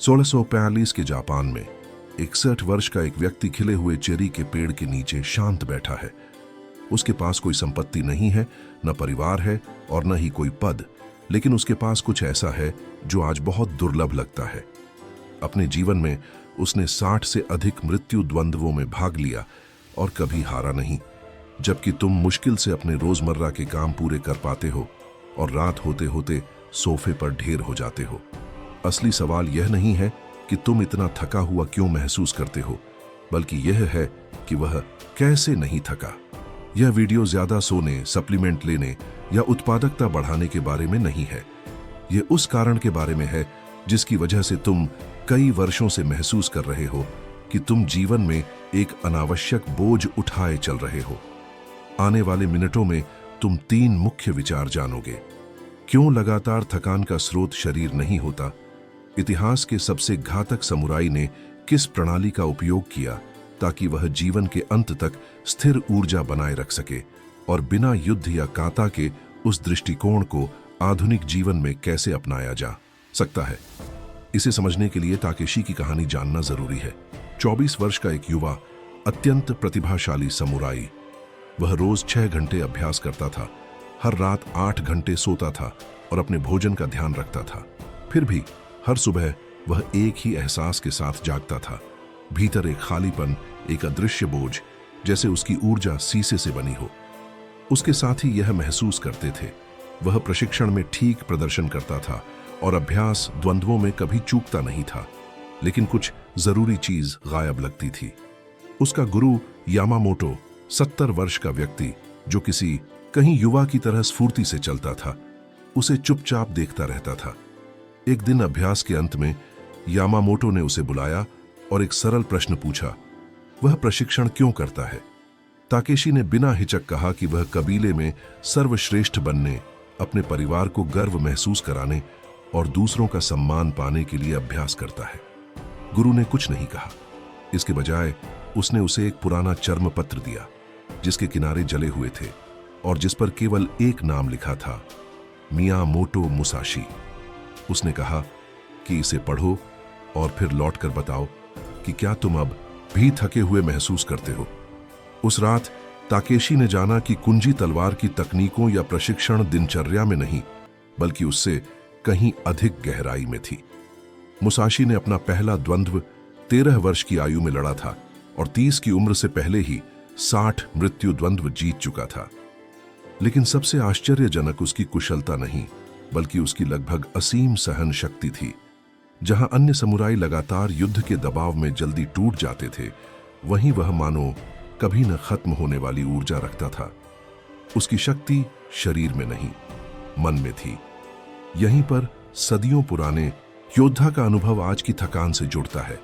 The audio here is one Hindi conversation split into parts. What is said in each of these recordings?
1645 के जापान में 61 वर्ष का एक व्यक्ति खिले हुए चेरी के पेड़ के नीचे शांत बैठा है। उसके पास कोई संपत्ति नहीं है, न परिवार है और न ही कोई पद, लेकिन उसके पास कुछ ऐसा है जो आज बहुत दुर्लभ लगता है। अपने जीवन में उसने 60 से अधिक मृत्यु द्वंद्वों में भाग लिया और कभी हारा नहीं। जबकि तुम मुश्किल से अपने रोजमर्रा के काम पूरे कर पाते हो और रात होते होते सोफे पर ढेर हो जाते हो। असली सवाल यह नहीं है कि तुम इतना थका हुआ क्यों महसूस करते हो, बल्कि यह है कि वह कैसे नहीं थका। यह वीडियो ज्यादा सोने, सप्लीमेंट लेने या उत्पादकता बढ़ाने के बारे में नहीं है। यह उस कारण के बारे में है जिसकी वजह से तुम कई वर्षों से महसूस कर रहे हो कि तुम जीवन में एक अनावश्यक बोझ उठाए चल रहे हो। आने वाले मिनटों में तुम 3 मुख्य विचार जानोगे। क्यों लगातार थकान का स्रोत शरीर नहीं होता, इतिहास के सबसे घातक समुराई ने किस प्रणाली का उपयोग किया ताकि वह जीवन के अंत तक स्थिर ऊर्जा बनाए रख सके, और बिना युद्ध या कांता के उस दृष्टिकोण को आधुनिक जीवन में कैसे अपनाया जा सकता है। इसे समझने के लिए ताकेशी की कहानी जानना जरूरी है। 24 वर्ष का एक युवा, अत्यंत प्रतिभाशाली समुराई। वह रोज 6 घंटे अभ्यास करता था, हर रात 8 घंटे सोता था और अपने भोजन का ध्यान रखता था। फिर भी हर सुबह वह एक ही एहसास के साथ जागता था, भीतर एक खालीपन, एक अदृश्य बोझ, जैसे उसकी ऊर्जा शीशे से बनी हो। उसके साथी यह महसूस करते थे। वह प्रशिक्षण में ठीक प्रदर्शन करता था और अभ्यास द्वंद्वों में कभी चूकता नहीं था, लेकिन कुछ जरूरी चीज गायब लगती थी। उसका गुरु यामामोटो, 70 वर्ष का व्यक्ति जो किसी कहीं युवा की तरह स्फूर्ति से चलता था, उसे चुपचाप देखता रहता था। एक दिन अभ्यास के अंत में यामामोटो ने उसे बुलाया और एक सरल प्रश्न पूछा, वह प्रशिक्षण क्यों करता है? ताकेशी ने बिना हिचक कहा कि वह कबीले में सर्वश्रेष्ठ बनने, अपने परिवार को गर्व महसूस कराने और दूसरों का सम्मान पाने के लिए अभ्यास करता है। गुरु ने कुछ नहीं कहा। इसके बजाय उसने उसे एक पुराना चर्म पत्र दिया जिसके किनारे जले हुए थे और जिस पर केवल एक नाम लिखा था, मियामोटो मुसाशी। उसने कहा कि इसे पढ़ो और फिर लौटकर बताओ कि क्या तुम अब भी थके हुए महसूस करते हो। उस रात ताकेशी ने जाना कि कुंजी तलवार की तकनीकों या प्रशिक्षण दिनचर्या में नहीं, बल्कि उससे कहीं अधिक गहराई में थी। मुसाशी ने अपना पहला द्वंद्व 13 वर्ष की आयु में लड़ा था और 30 की उम्र से पहले ही 60 मृत्यु द्वंद्व जीत चुका था। लेकिन सबसे आश्चर्यजनक उसकी कुशलता नहीं, बल्कि उसकी लगभग असीम सहन शक्ति थी। जहां अन्य समुराई लगातार युद्ध के दबाव में जल्दी टूट जाते थे, वहीं वह मानो कभी न खत्म होने वाली ऊर्जा रखता था। उसकी शक्ति शरीर में नहीं, मन में थी। यहीं पर सदियों पुराने योद्धा का अनुभव आज की थकान से जुड़ता है,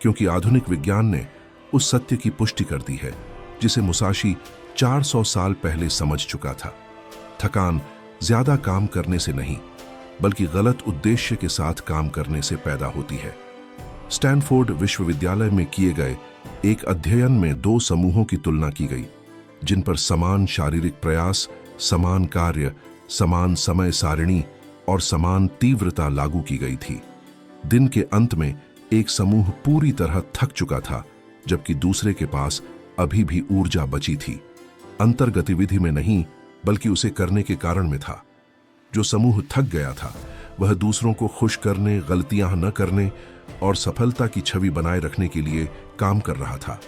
क्योंकि आधुनिक विज्ञान ने उस सत्य की पुष्टि कर दी है जिसे मुसाशी 400 साल पहले समझ चुका था। थकान ज्यादा काम करने से नहीं, बल्कि गलत उद्देश्य के साथ काम करने से पैदा होती है। स्टैनफोर्ड विश्वविद्यालय में किए गए एक अध्ययन में 2 समूहों की तुलना की गई, जिन पर समान शारीरिक प्रयास, समान कार्य, समान समय सारिणी और समान तीव्रता लागू की गई थी। दिन के अंत में एक समूह पूरी तरह थक चुका था, जबकि दूसरे के पास अभी भी ऊर्जा बची थी। अंतर गतिविधि में नहीं, बल्कि उसे करने के कारण में था। जो समूह थक गया था वह दूसरों को खुश करने, गलतियां न करने और सफलता की छवि बनाए रखने के लिए काम कर रहा था।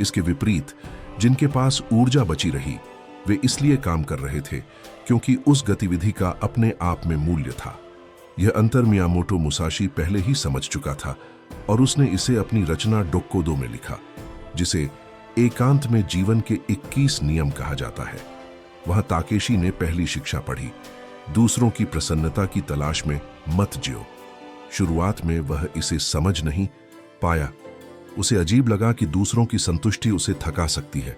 इसके विपरीत जिनके पास ऊर्जा बची रही, वे इसलिए काम कर रहे थे क्योंकि उस गतिविधि का अपने आप में मूल्य था। यह अंतर मियामोटो मुसाशी पहले ही समझ चुका था और उसने इसे अपनी रचना डोक्कोदो में लिखा, जिसे एकांत में जीवन के 21 नियम कहा जाता है। वहां ताकेशी ने पहली शिक्षा पढ़ी, दूसरों की प्रसन्नता की तलाश में मत जियो। शुरुआत में वह इसे समझ नहीं पाया। उसे अजीब लगा कि दूसरों की संतुष्टि उसे थका सकती है,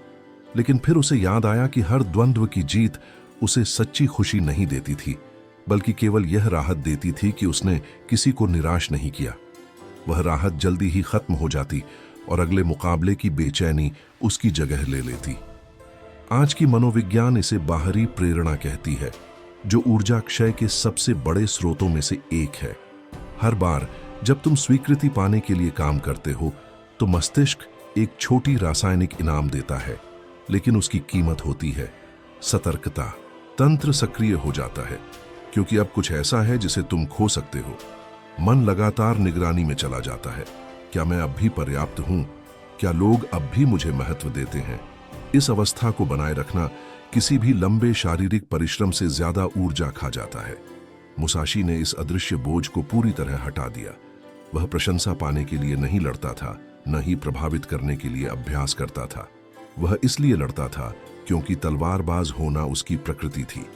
लेकिन फिर उसे याद आया कि हर द्वंद्व की जीत उसे सच्ची खुशी नहीं देती थी, बल्कि केवल यह राहत देती थी कि उसने किसी को निराश नहीं किया। वह राहत जल्दी ही खत्म हो जाती और अगले मुकाबले की बेचैनी उसकी जगह ले लेती। आज की मनोविज्ञान इसे बाहरी प्रेरणा कहती है, जो ऊर्जा क्षय के सबसे बड़े स्रोतों में से एक है। हर बार जब तुम स्वीकृति पाने के लिए काम करते हो तो मस्तिष्क एक छोटी रासायनिक इनाम देता है, लेकिन उसकी कीमत होती है सतर्कता। तंत्र सक्रिय हो जाता है क्योंकि अब कुछ ऐसा है जिसे तुम खो सकते हो। मन लगातार निगरानी में चला जाता है। क्या मैं अब भी पर्याप्त हूं? क्या लोग अब भी मुझे महत्व देते हैं? इस अवस्था को बनाए रखना किसी भी लंबे शारीरिक परिश्रम से ज्यादा ऊर्जा खा जाता है। मुसाशी ने इस अदृश्य बोझ को पूरी तरह हटा दिया। वह प्रशंसा पाने के लिए नहीं लड़ता था, न ही प्रभावित करने के लिए अभ्यास करता था। वह इसलिए लड़ता था क्योंकि तलवारबाज होना उसकी प्रकृति थी।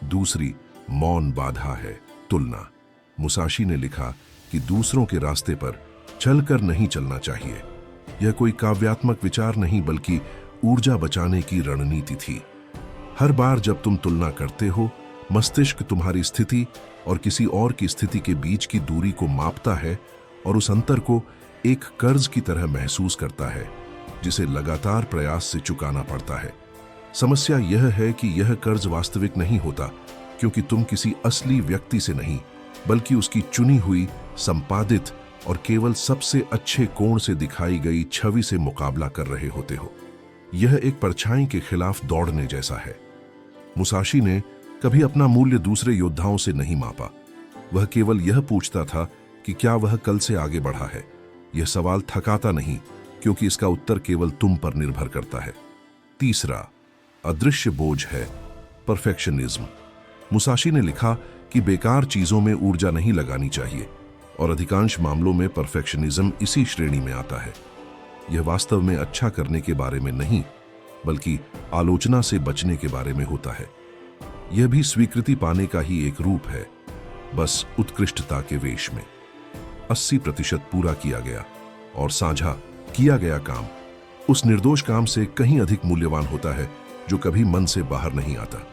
दूसरी मौन बाधा है तुलना। मुसाशी ने लिखा कि दूसरों के रास्ते पर चलकर नहीं चलना चाहिए। यह कोई काव्यात्मक विचार नहीं बल्कि ऊर्जा बचाने की रणनीति थी। हर बार जब तुम तुलना करते हो, मस्तिष्क तुम्हारी स्थिति और किसी और की स्थिति के बीच की दूरी को मापता है और उस अंतर को एक कर्ज की तरह महसूस करता है जिसे लगातार प्रयास से चुकाना पड़ता है। समस्या यह है कि यह कर्ज वास्तविक नहीं होता क्योंकि तुम किसी असली व्यक्ति से नहीं बल्कि उसकी चुनी हुई, संपादित और केवल सबसे अच्छे कोण से दिखाई गई छवि से मुकाबला कर रहे होते हो। यह एक परछाई के खिलाफ दौड़ने जैसा है। मुसाशी ने कभी अपना मूल्य दूसरे योद्धाओं से नहीं मापा। वह केवल यह पूछता था कि क्या वह कल से आगे बढ़ा है। यह सवाल थकाता नहीं क्योंकि इसका उत्तर केवल तुम पर निर्भर करता है। तीसरा अदृश्य बोझ है परफेक्शनिज्म। मुसाशी ने लिखा कि बेकार चीजों में ऊर्जा नहीं लगानी चाहिए और अधिकांश मामलों में परफेक्शनिज्म इसी श्रेणी में आता है। यह वास्तव में अच्छा करने के बारे में नहीं बल्कि आलोचना से बचने के बारे में होता है। यह भी स्वीकृति पाने का ही एक रूप है, बस उत्कृष्टता के वेश में। 80% पूरा किया गया और साझा किया गया काम उस निर्दोष काम से कहीं अधिक मूल्यवान होता है जो कभी मन से बाहर नहीं आता।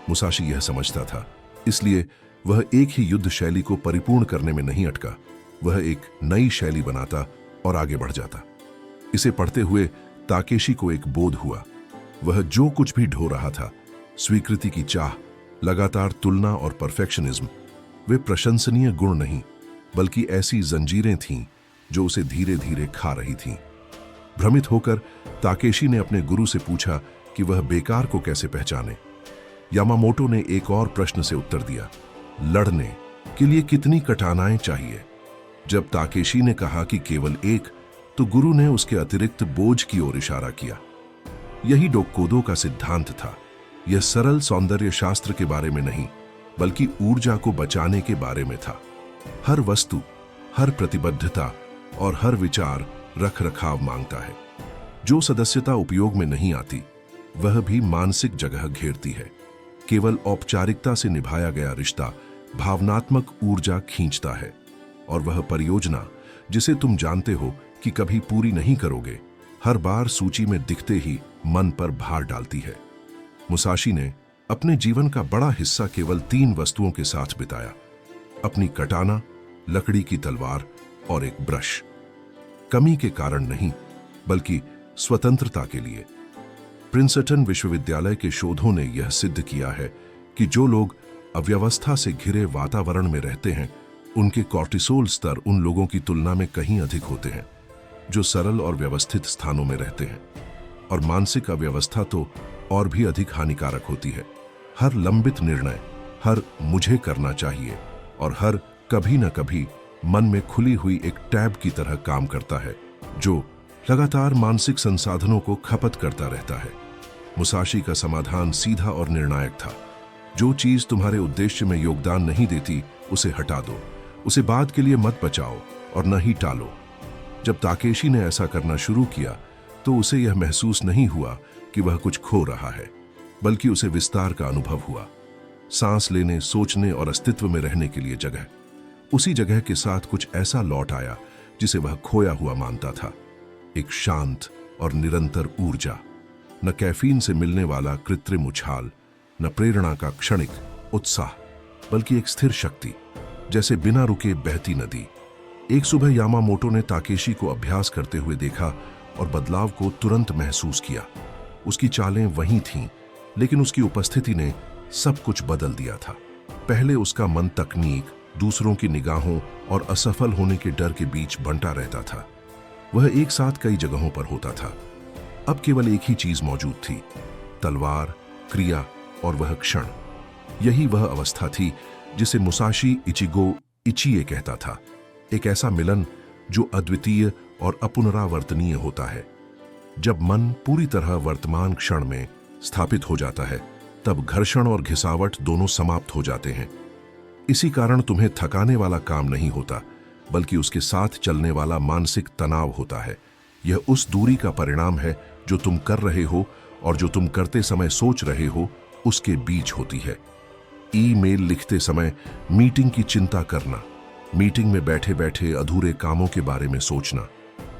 मुसाशी यह समझता था, इसलिए वह एक ही युद्ध शैली को परिपूर्ण करने में नहीं अटका। वह एक नई शैली बनाता और आगे बढ़ जाता। इसे पढ़ते हुए ताकेशी को एक बोध हुआ। वह जो कुछ भी ढो रहा था, स्वीकृति की चाह, लगातार तुलना और परफेक्शनिज्म, वे प्रशंसनीय गुण नहीं बल्कि ऐसी जंजीरें थीं जो उसे धीरे धीरे खा रही थीं। भ्रमित होकर ताकेशी ने अपने गुरु से पूछा कि वह बेकार को कैसे पहचाने। यामामोटो ने एक और प्रश्न से उत्तर दिया, लड़ने के लिए कितनी कटानाएं चाहिए। जब ताकेशी ने कहा कि केवल एक, तो गुरु ने उसके अतिरिक्त बोझ की ओर इशारा किया। यही डोक्कोदो का सिद्धांत था। यह सरल सौंदर्य शास्त्र के बारे में नहीं बल्कि ऊर्जा को बचाने के बारे में था। हर वस्तु, हर प्रतिबद्धता और हर विचार रख रखाव मांगता है। जो सदस्यता उपयोग में नहीं आती वह भी मानसिक जगह घेरती है। केवल औपचारिकता से निभाया गया रिश्ता भावनात्मक ऊर्जा खींचता है और वह परियोजना जिसे तुम जानते हो कि कभी पूरी नहीं करोगे, हर बार सूची में दिखते ही मन पर भार डालती है। मुसाशी ने अपने जीवन का बड़ा हिस्सा केवल 3 वस्तुओं के साथ बिताया, अपनी कटाना, लकड़ी की तलवार और एक ब्रश। कमी के कारण नहीं बल्कि स्वतंत्रता के लिए। प्रिंसटन विश्वविद्यालय के शोधों ने यह सिद्ध किया है कि जो लोग अव्यवस्था से घिरे वातावरण में रहते हैं, उनके कॉर्टिसोल स्तर उन लोगों की तुलना में कहीं अधिक होते हैं जो सरल और व्यवस्थित स्थानों में रहते हैं। और मानसिक अव्यवस्था तो और भी अधिक हानिकारक होती है। हर लंबित निर्णय, हर मुझे करना चाहिए और हर कभी न कभी मन में खुली हुई एक टैब की तरह काम करता है जो लगातार मानसिक संसाधनों को खपत करता रहता है। मुसाशी का समाधान सीधा और निर्णायक था। जो चीज तुम्हारे उद्देश्य में योगदान नहीं देती उसे हटा दो, उसे बाद के लिए मत बचाओ और न ही टालो। जब ताकेशी ने ऐसा करना शुरू किया तो उसे यह महसूस नहीं हुआ कि वह कुछ खो रहा है, बल्कि उसे विस्तार का अनुभव हुआ। सांस लेने, सोचने और अस्तित्व में रहने के लिए जगह। उसी जगह के साथ कुछ ऐसा लौट आया जिसे वह खोया हुआ मानता था, एक शांत और निरंतर ऊर्जा। न कैफीन से मिलने वाला कृत्रिम उछाल, न प्रेरणा का क्षणिक उत्साह, बल्कि एक स्थिर शक्ति, जैसे बिना रुके बहती नदी। एक सुबह यामामोटो ने ताकेशी को अभ्यास करते हुए देखा और बदलाव को तुरंत महसूस किया। उसकी चालें वहीं थीं, लेकिन उसकी उपस्थिति ने सब कुछ बदल दिया था। पहले उसका मन तकनीक, दूसरों की निगाहों और असफल होने के डर के बीच बंटा रहता था। वह एक साथ कई जगहों पर होता था। अब केवल एक ही चीज मौजूद थी, तलवार, क्रिया और वह क्षण। यही वह अवस्था थी जिसे मुसाशी इचिगो इचिए कहता था, एक ऐसा मिलन जो अद्वितीय और अपुनरावर्तनीय होता है। जब मन पूरी तरह वर्तमान क्षण में स्थापित हो जाता है, तब घर्षण और घिसावट दोनों समाप्त हो जाते हैं। इसी कारण तुम्हें थकाने वाला काम नहीं होता, बल्कि उसके साथ चलने वाला मानसिक तनाव होता है। यह उस दूरी का परिणाम है जो तुम कर रहे हो और जो तुम करते समय सोच रहे हो उसके बीच होती है। ईमेल लिखते समय मीटिंग की चिंता करना, मीटिंग में बैठे बैठे अधूरे कामों के बारे में सोचना,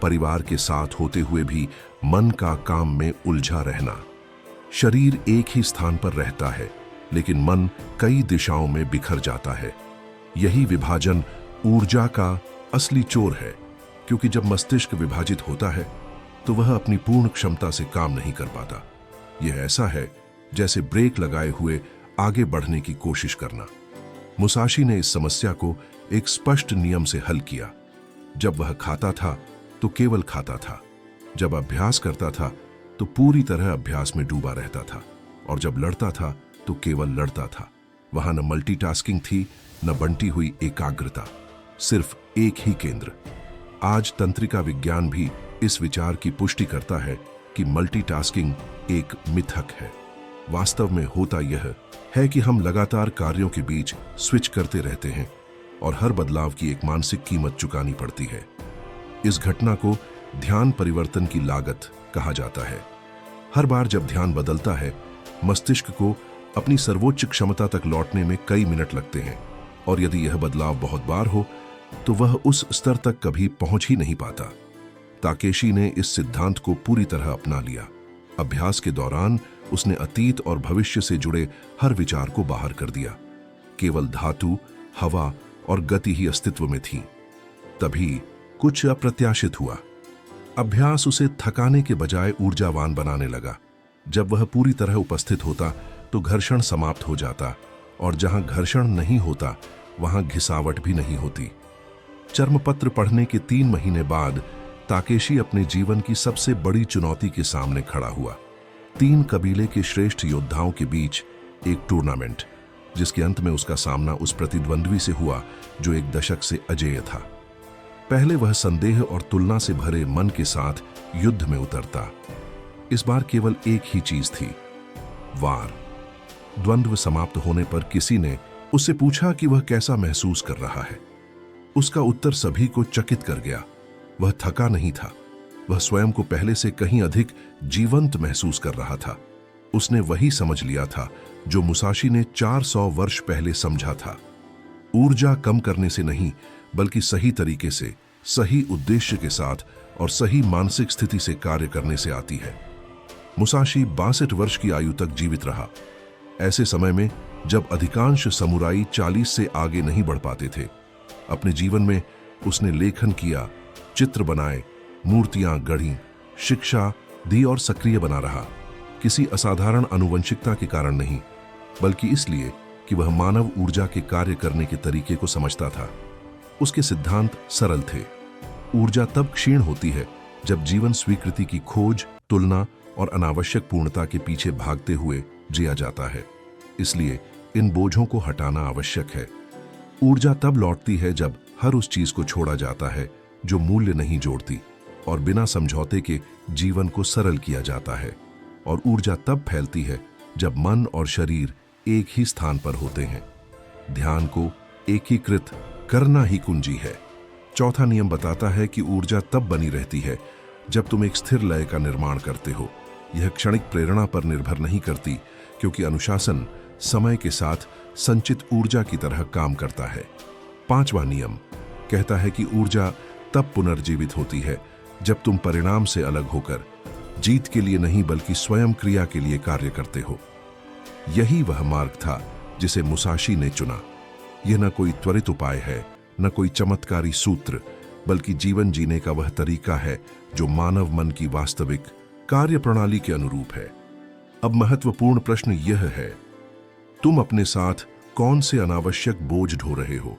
परिवार के साथ होते हुए भी मन का काम में उलझा रहना। शरीर एक ही स्थान पर रहता है, लेकिन मन कई दिशाओं में बिखर जाता है। यही विभाजन ऊर्जा का असली चोर है, क्योंकि जब मस्तिष्क विभाजित होता है तो वह अपनी पूर्ण क्षमता से काम नहीं कर पाता। यह ऐसा है जैसे ब्रेक लगाए हुए आगे बढ़ने की कोशिश करना। मुसाशी ने इस समस्या को एक स्पष्ट नियम से हल किया। जब वह खाता था तो केवल खाता था, जब अभ्यास करता था तो पूरी तरह अभ्यास में डूबा रहता था, और जब लड़ता था तो केवल लड़ता था। वहां न मल्टीटास्किंग थी, न बंटी हुई एकाग्रता, सिर्फ एक ही केंद्र। आज तंत्रिका विज्ञान भी इस विचार की पुष्टि करता है कि मल्टीटास्किंग एक मिथक है। वास्तव में होता यह है कि हम लगातार कार्यों के बीच स्विच करते रहते हैं और हर बदलाव की एक मानसिक कीमत चुकानी पड़ती है। इस घटना को ध्यान परिवर्तन की लागत कहा जाता है। हर बार जब ध्यान बदलता है, मस्तिष्क को अपनी सर्वोच्च क्षमता तक लौटने में कई मिनट लगते हैं, और यदि यह बदलाव बहुत बार हो तो वह उस स्तर तक कभी पहुंच ही नहीं पाता। ताकेशी ने इस सिद्धांत को पूरी तरह अपना लिया। अभ्यास के दौरान उसने अतीत और भविष्य से जुड़े हर विचार को बाहर कर दिया। केवल धातु, हवा और गति ही अस्तित्व में थी। तभी कुछ अप्रत्याशित हुआ। अभ्यास उसे थकाने के बजाय ऊर्जावान बनाने लगा। जब वह पूरी तरह उपस्थित होता तो घर्षण समाप्त हो जाता, और जहां घर्षण नहीं होता वहां घिसावट भी नहीं होती। चर्मपत्र पढ़ने के 3 महीने बाद ताकेशी अपने जीवन की सबसे बड़ी चुनौती के सामने खड़ा हुआ। 3 कबीले के श्रेष्ठ योद्धाओं के बीच एक टूर्नामेंट, जिसके अंत में उसका सामना उस प्रतिद्वंद्वी से हुआ जो एक दशक से अजेय था। पहले वह संदेह और तुलना से भरे मन के साथ युद्ध में उतरता। इस बार केवल एक ही चीज थी, वार। द्वंद्व समाप्त होने पर किसी ने उससे पूछा कि वह कैसा महसूस कर रहा है। उसका उत्तर सभी को चकित कर गया। वह थका नहीं था, वह स्वयं को पहले से कहीं अधिक जीवंत महसूस कर रहा था। उसने वही समझ लिया था जो मुसाशी ने 400 वर्ष पहले समझा था। ऊर्जा कम करने से नहीं, बल्कि सही तरीके से, सही उद्देश्य के साथ और सही मानसिक स्थिति से कार्य करने से आती है। मुसाशी 62 वर्ष की आयु तक जीवित रहा। ऐसे समय में जब अधिकांश समुराई 40 से आगे नहीं बढ़ पाते थे। अपने जीवन में उसने लेखन किया, चित्र बनाए, मूर्तियां गढ़ी, शिक्षा दी और सक्रिय बना रहा। किसी असाधारण आनुवंशिकता के कारण नहीं, बल्कि इसलिए कि वह मानव ऊर्जा के कार्य करने के तरीके को समझता था। उसके सिद्धांत सरल थे। ऊर्जा तब क्षीण होती है जब जीवन स्वीकृति की खोज, तुलना और अनावश्यक पूर्णता के पीछे भागते हुए जिया जाता है। इसलिए इन बोझों को हटाना आवश्यक है। ऊर्जा तब लौटती है जब हर उस चीज को छोड़ा जाता है जो मूल्य नहीं जोड़ती, और बिना समझौते के जीवन को सरल किया जाता है। और ऊर्जा तब फैलती है जब मन और शरीर एक ही स्थान पर होते हैं। ध्यान को एकीकृत करना ही कुंजी है। चौथा नियम बताता है कि ऊर्जा तब बनी रहती है जब तुम एक स्थिर लय का निर्माण करते हो। यह क्षणिक प्रेरणा पर निर्भर नहीं करती, क्योंकि अनुशासन समय के साथ संचित ऊर्जा की तरह काम करता है। 5वां नियम कहता है कि ऊर्जा तब पुनर्जीवित होती है जब तुम परिणाम से अलग होकर जीत के लिए नहीं, बल्कि स्वयं क्रिया के लिए कार्य करते हो। यही वह मार्ग था जिसे मुसाशी ने चुना। यह न कोई त्वरित उपाय है, न कोई चमत्कारी सूत्र, बल्कि जीवन जीने का वह तरीका है जो मानव मन की वास्तविक कार्य प्रणाली के अनुरूप है। अब महत्वपूर्ण प्रश्न यह है, तुम अपने साथ कौन से अनावश्यक बोझ ढो रहे हो?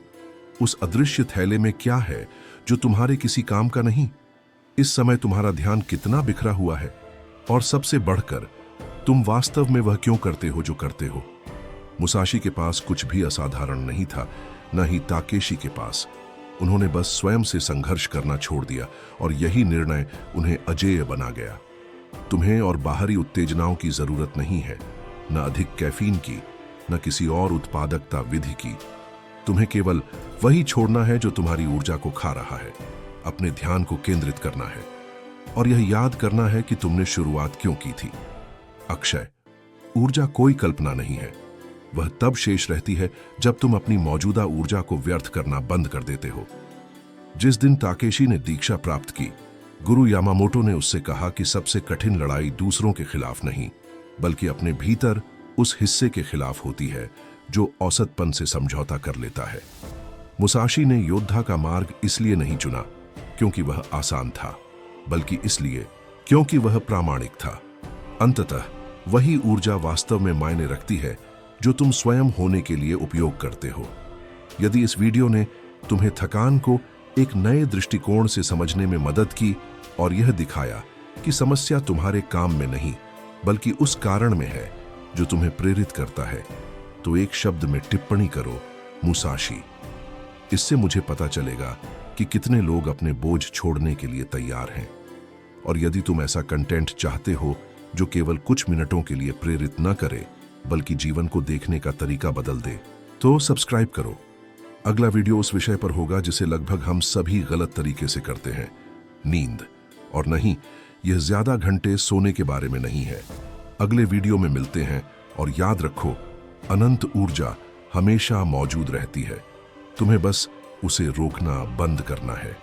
उस अदृश्य थैले में क्या है जो तुम्हारे किसी काम का नहीं? इस समय तुम्हारा ध्यान कितना बिखरा हुआ है, और सबसे बढ़कर तुम वास्तव में वह क्यों करते हो जो करते हो? मुसाशी के पास कुछ भी असाधारण नहीं था, न ही ताकेशी के पास। उन्होंने बस स्वयं से संघर्ष करना छोड़ दिया, और यही निर्णय उन्हें अजेय बना गया। तुम्हें और बाहरी उत्तेजनाओं की जरूरत नहीं है, न अधिक कैफीन की, न किसी और उत्पादकता विधि की। तुम्हें केवल वही छोड़ना है जो तुम्हारी ऊर्जा को खा रहा है। अपने ध्यान को केंद्रित करना है, और यह याद करना है कि तुमने शुरुआत क्यों की थी। अक्षय, ऊर्जा कोई कल्पना नहीं है। वह तब शेष रहती है जब तुम अपनी मौजूदा ऊर्जा को व्यर्थ करना बंद कर देते हो। जिस दिन ताकेशी ने दीक्षा प्राप्त की, गुरु यामामोटो ने उससे कहा कि सबसे कठिन लड़ाई दूसरों के खिलाफ नहीं, बल्कि अपने भीतर उस हिस्से के खिलाफ होती है जो औसतपन से समझौता कर लेता है। मुसाशी ने योद्धा का मार्ग इसलिए नहीं चुना क्योंकि वह आसान था, बल्कि इसलिए क्योंकि वह प्रामाणिक था। अंततः वही ऊर्जा वास्तव में मायने रखती है जो तुम स्वयं होने के लिए उपयोग करते हो। यदि इस वीडियो ने तुम्हें थकान को एक नए दृष्टिकोण से समझने में मदद की और यह दिखाया कि समस्या तुम्हारे काम में नहीं बल्कि उस कारण में है जो तुम्हें प्रेरित करता है, तो एक शब्द में टिप्पणी करो, मुसाशी। इससे मुझे पता चलेगा कि कितने लोग अपने बोझ छोड़ने के लिए तैयार हैं। और यदि तुम ऐसा कंटेंट चाहते हो जो केवल कुछ मिनटों के लिए प्रेरित न करे बल्कि जीवन को देखने का तरीका बदल दे, तो सब्सक्राइब करो। अगला वीडियो उस विषय पर होगा जिसे लगभग हम सभी गलत तरीके से करते हैं, नींद। और नहीं, यह ज्यादा घंटे सोने के बारे में नहीं है। अगले वीडियो में मिलते हैं, और याद रखो, अनंत ऊर्जा हमेशा मौजूद रहती है। तुम्हें बस उसे रोकना बंद करना है।